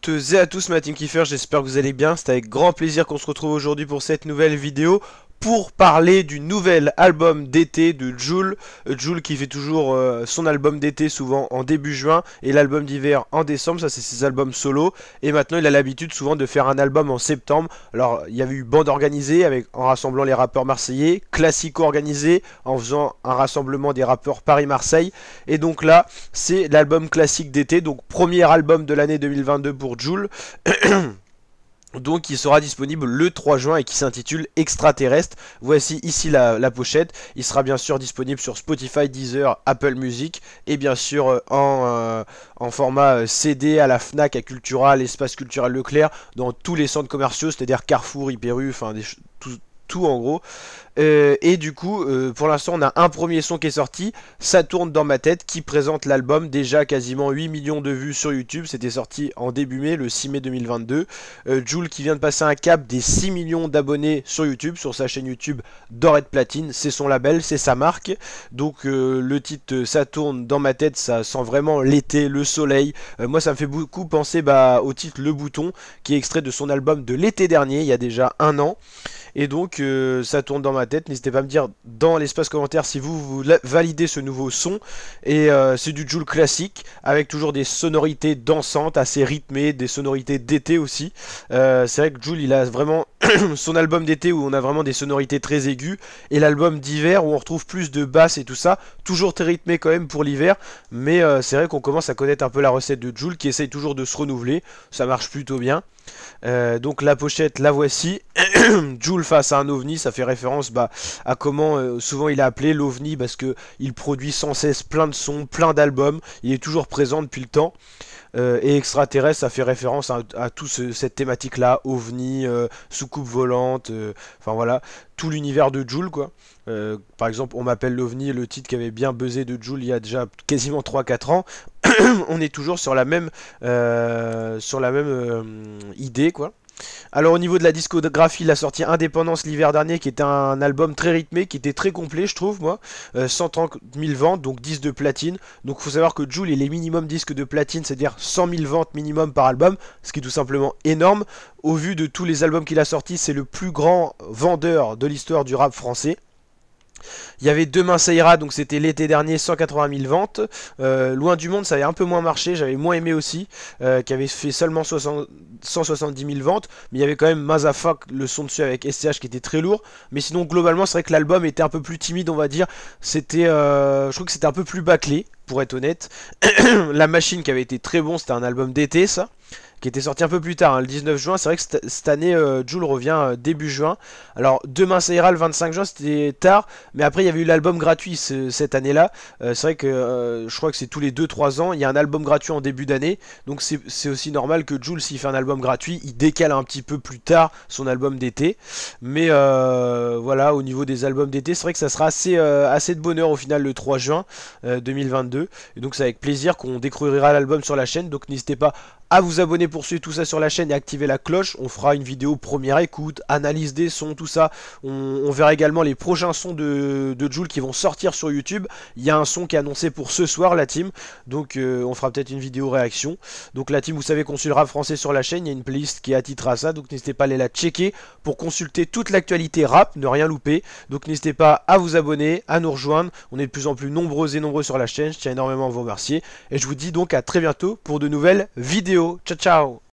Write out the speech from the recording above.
toutes et à tous, ma team Kiffer, j'espère que vous allez bien. C'est avec grand plaisir qu'on se retrouve aujourd'hui pour cette nouvelle vidéo pour parler du nouvel album d'été de Jul. Jul qui fait toujours son album d'été souvent en début juin et l'album d'hiver en décembre, ça c'est ses albums solo. Et maintenant il a l'habitude souvent de faire un album en septembre. Alors il y avait eu bande organisée en rassemblant les rappeurs marseillais, classico organisé en faisant un rassemblement des rappeurs Paris-Marseille. Et donc là c'est l'album classique d'été, donc premier album de l'année 2022 pour Jul. Donc il sera disponible le 3 juin et qui s'intitule Extraterrestre. Voici ici la pochette. Il sera bien sûr disponible sur Spotify, Deezer, Apple Music et bien sûr en format CD à la Fnac, à Cultura, l'Espace Culturel Leclerc, dans tous les centres commerciaux, c'est-à-dire Carrefour, Hyper U, enfin tout en gros. Et du coup, pour l'instant, on a un premier son qui est sorti, Ça tourne dans ma tête, qui présente l'album, déjà quasiment 8 millions de vues sur YouTube. C'était sorti en début mai, le 6 mai 2022. Jul qui vient de passer un cap des 6 millions d'abonnés sur YouTube, sur sa chaîne YouTube d'or et de platine. C'est son label, c'est sa marque. Donc le titre Ça tourne dans ma tête, ça sent vraiment l'été, le soleil. Moi, ça me fait beaucoup penser au titre Le Bouton, qui est extrait de son album de l'été dernier, il y a déjà un an. Et donc ça tourne dans ma tête. N'hésitez pas à me dire dans l'espace commentaire si vous validez ce nouveau son. Et c'est du Jul classique avec toujours des sonorités dansantes assez rythmées, des sonorités d'été aussi. C'est vrai que Jul il a vraiment son album d'été où on a vraiment des sonorités très aiguës, et l'album d'hiver où on retrouve plus de basses et tout ça, toujours très rythmé quand même pour l'hiver. Mais c'est vrai qu'on commence à connaître un peu la recette de Jul qui essaye toujours de se renouveler. Ça marche plutôt bien. Donc la pochette, la voici. Jul face à un ovni, ça fait référence à comment souvent il a appelé l'ovni, parce que il produit sans cesse plein de sons, plein d'albums, il est toujours présent depuis le temps. Et extraterrestre, ça fait référence à toute cette thématique là, ovni, soucoupe volante, enfin voilà, tout l'univers de Jul quoi. Par exemple, On m'appelle l'ovni, le titre qui avait bien buzzé de Jul il y a déjà quasiment 3-4 ans. On est toujours sur la même idée quoi. Alors au niveau de la discographie, il a sorti Indépendance l'hiver dernier, qui était un album très rythmé, qui était très complet je trouve moi. 130 000 ventes, donc 10 de platine. Donc il faut savoir que Jul il est minimum disque de platine, c'est-à-dire 100 000 ventes minimum par album, ce qui est tout simplement énorme. Au vu de tous les albums qu'il a sortis, c'est le plus grand vendeur de l'histoire du rap français. Il y avait Demain ça ira, donc c'était l'été dernier, 180 000 ventes. Loin du monde, ça avait un peu moins marché, j'avais moins aimé aussi, qui avait fait seulement 170 000 ventes. Mais il y avait quand même Mazafak, le son dessus avec SCH qui était très lourd. Mais sinon, globalement, c'est vrai que l'album était un peu plus timide, on va dire. Je trouve que c'était un peu plus bâclé, pour être honnête. La Machine qui avait été très bon, c'était un album d'été, ça, qui était sorti un peu plus tard, hein, le 19 juin. C'est vrai que cette année, Jul revient début juin. Alors, Demain ça ira le 25 juin, c'était tard, mais après il y avait eu l'album gratuit cette année-là. C'est vrai que je crois que c'est tous les 2-3 ans, il y a un album gratuit en début d'année. Donc c'est aussi normal que Jul, s'il fait un album gratuit, il décale un petit peu plus tard son album d'été. Mais voilà, au niveau des albums d'été, c'est vrai que ça sera assez de bonheur au final le 3 juin 2022. Et donc c'est avec plaisir qu'on découvrira l'album sur la chaîne. Donc n'hésitez pas à vous abonner pour suivre tout ça sur la chaîne et activer la cloche. On fera une vidéo première écoute, analyse des sons, tout ça. On verra également les prochains sons de Jul qui vont sortir sur YouTube. Il y a un son qui est annoncé pour ce soir, la team. Donc on fera peut-être une vidéo réaction. Donc la team, vous savez qu'on suit le rap français sur la chaîne. Il y a une playlist qui est attitrée à ça. Donc n'hésitez pas à aller la checker pour consulter toute l'actualité rap, ne rien louper. Donc n'hésitez pas à vous abonner, à nous rejoindre. On est de plus en plus nombreux et nombreux sur la chaîne. Je tiens énormément à vous remercier. Et je vous dis donc à très bientôt pour de nouvelles vidéos. Ciao ciao.